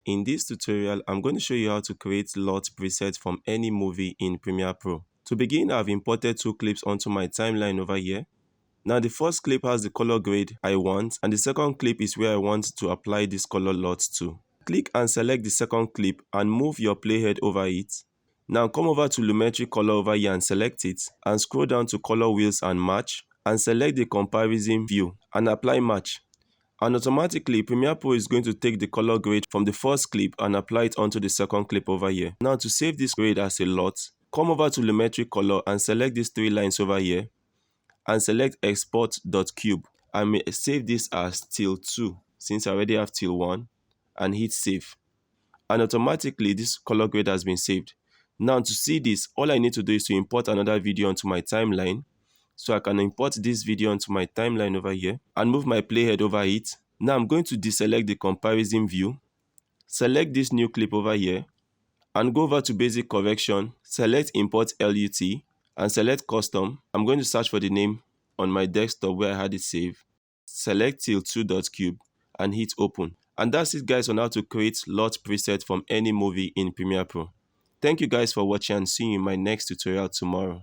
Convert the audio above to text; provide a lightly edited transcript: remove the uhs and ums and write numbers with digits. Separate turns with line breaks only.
In this tutorial, I'm going to show you how to create LUT presets from any movie in Premiere Pro. To begin, I've imported two clips onto my timeline over here. Now the first clip has the color grade I want, and the second clip is where I want to apply this color LUT to. Click and select the second clip and move your playhead over it. Now come over to Lumetri color over here and select it, and scroll down to color wheels and match, and select the comparison view and apply match. And automatically Premiere Pro is going to take the color grade from the first clip and apply it onto the second clip over here. Now to save this grade as a LUT, come over to Lumetri color and select these three lines over here and select export.cube. I may save this as till 2 since I already have till 1 and hit save. And automatically this color grade has been saved. Now to see this, all I need to do is to import another video onto my timeline. So I can import this video onto my timeline over here and move my playhead over it. Now I'm going to deselect the comparison view, select this new clip over here and go over to basic correction, select import LUT and select custom. I'm going to search for the name on my desktop where I had it saved. Select till2.cube and hit open. And that's it guys on how to create LUT preset from any movie in Premiere Pro. Thank you guys for watching and see you in my next tutorial tomorrow.